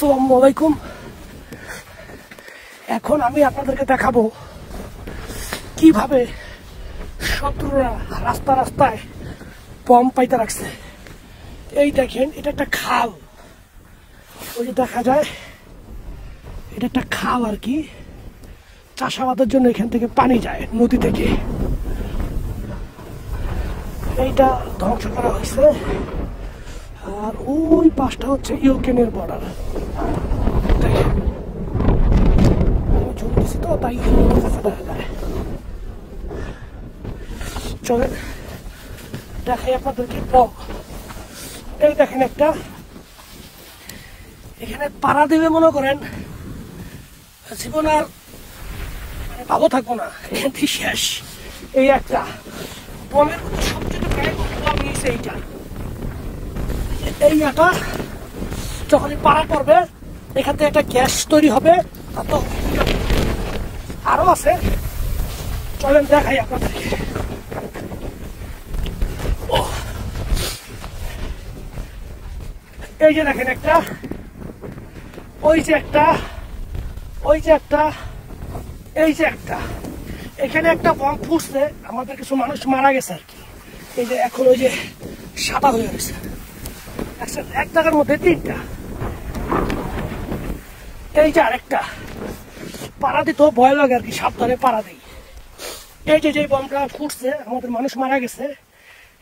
আসসালামু আলাইকুম। এখন আমি আপনাদেরকে দেখাবো কিভাবে শত্রুরা রাস্তা রাস্তায় বম পাইতে রাখছে। এই দেখেন, এটা একটা খাল, ওই যে দেখা যায় এটা একটা খাল আর কি, চাষাবাদের জন্য এখান থেকে পানি যায় নদী থেকে। এইটা ধ্বংস করা হয়েছে। আর ওই পাশটা হচ্ছে ইউক্রেনের বর্ডার। দেখেন, আমি জুম দিচ্ছি তো তাই দেখা যায়। চলেন দেখাই আপনাদেরকে বম। এই দেখেন একটা, এখানে পাড়া দেবে মনে করেন জীবন আর ভালো থাকবো না, এখান থেকে শেষ। এই একটা বমের সবচেয়ে প্রায় বম নিয়েছে এইটা। এই একটা যখনই পাড়া পড়বে এখান থেকে একটা গ্যাস তৈরি হবে। আরো আছে, চলেন দেখাই আপনাদেরকে। এই যে দেখেন একটা, ওই যে একটা, ওই যে একটা, এই যে একটা, এখানে একটা বম ফুটছে, আমাদের কিছু মানুষ মারা গেছে আর কি। এই যে এখন ওই যে সাদা হয়ে গেছে, এক জায়গার মধ্যে তিনটা। এই যে আরেকটা, পাড়া দিতেও ভয় লাগে আর কি, সাবধানে পাড়া দিই। এই যে যে বমটা ফুটছে, আমাদের মানুষ মারা গেছে।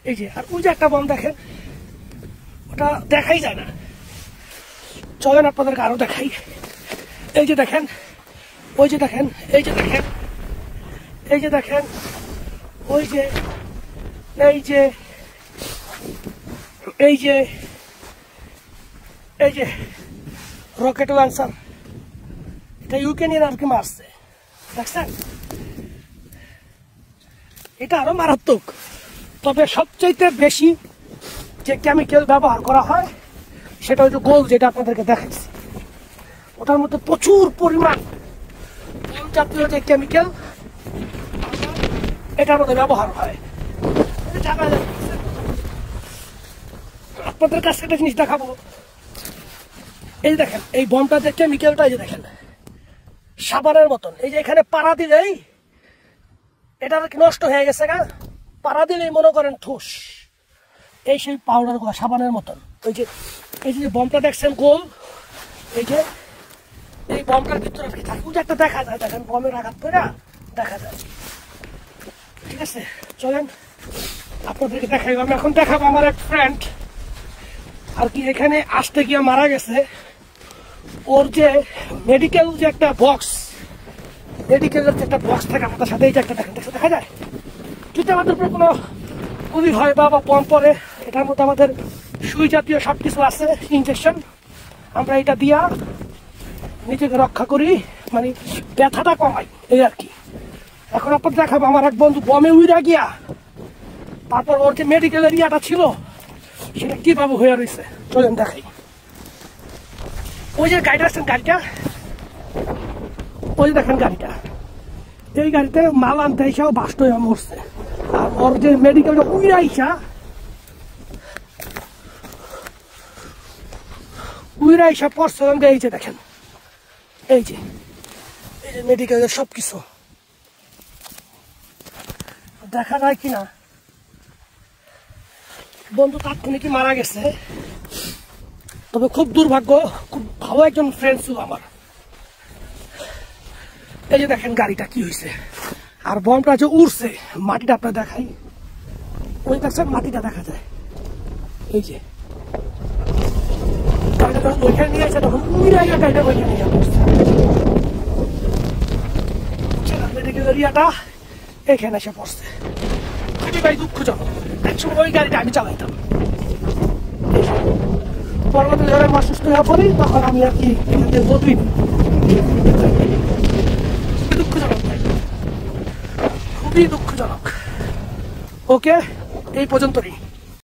এই যে, আর ওই যে একটা বম দেখেন, ওটা দেখাই যায় না। চলেন আপনাদেরকে আরো দেখাই। এই যে দেখেন, ওই যে দেখেন, এই যে দেখেন, এই যে দেখেন, ওই যে, এই যে, এই যে, এই যে রকেট লঞ্চার, এটা ইউক্রেনিয়ান আর কি মারছে, দেখছেন? এটা আরো মারাত্মক। তবে সবচেয়ে বেশি যে কেমিক্যাল ব্যবহার করা হয় সেটা হচ্ছে গোল, যেটা আপনাদেরকে দেখাচ্ছি। ওটার মধ্যে প্রচুর পরিমাণ বম জাতীয় যে কেমিক্যাল এটার মধ্যে ব্যবহার হয়। আপনাদের কাছে একটা জিনিস দেখাবো। এই দেখেন, এই বমটা যে কেমিক্যালটা, এই যে দেখেন সাবানের মতন। এই যে এখানে পাড়া দিলেই এটা নষ্ট হয়ে গেছে গা, পাড়া দিলেই মনে করেন ঠোস, এই সেই পাউডার গুলা সাবানের মতন। ওই যে এই যে বমটা দেখছেন গোল, এই যে এই বমটার ভিতরে কি থাকে, ওই যে একটা দেখা যায়, দেখেন বমের আঘাত করে দেখা যায়। ঠিক আছে, চলেন আপনাদেরকে দেখাই। আমি এখন দেখাবো আমার এক ফ্রেন্ড আর কি এখানে আসতে গিয়ে মারা গেছে। ওর যে মেডিকেল যে একটা বক্স, মেডিকেলের যে একটা বক্স থাকে আমাদের সাথে, এই যে একটা দেখেন, দেখা যায় যদি আমাদের উপরে কোনো গুলি হয় বা বম পরে, এটার মধ্যে আমাদের সুই জাতীয় সবকিছু আছে, ইনজেকশন। আমরা এটা দিয়া নিজেকে রক্ষা করি, মানে ব্যথাটা কমাই, এই আর কি। এখন আপনার দেখাবো আমার এক বন্ধু বমে উইরা গিয়া তারপর ওর যে মেডিকেল এরিয়াটা ছিল সেটা কিভাবে হয়ে রয়েছে, চলেন দেখাই। ওই যে গাড়িটা আছেন, গাড়িটা ওই যে দেখেন গাড়িটা, এই গাড়িতে মাল আনতে এসেও বাস্ট হয়ে মরছে। আর ওর যে মেডিকেলটা উইরা আইসা, উইরা আইসা পড়ছে। এই যে দেখেন, এই যে এই যে মেডিকেলের সবকিছু দেখা যায় কিনা। বন্ধু তাৎক্ষণিক মারা গেছে, তবে খুব দুর্ভাগ্য, খুব ভালো একজন ফ্রেন্ড ছিল আমার। এই যে দেখেন গাড়িটা কি হয়েছে, আর বমটা যে উড়ছে, মাটিটা আপনার দেখাই, ওই দেখছেন মাটিটা দেখা যায়। এই যে গাড়িটা যখন ওইখানে নিয়ে আসে তখন উড়ে গাড়িটা ওইখানে নিয়ে আসছে। মেডিকেল এরিয়াটা এখানে এসে পড়ছে, খুবই ভাই দুঃখজনক। একসময় ওই গাড়িটা আমি চালাইতাম। পরবর্তী ধরে আমার সুস্থ হয়ে পড়ি, তখন আমি আর কি বদলি। দুঃখজনক ভাই, খুবই দুঃখজনক। ওকে, এই পর্যন্তই।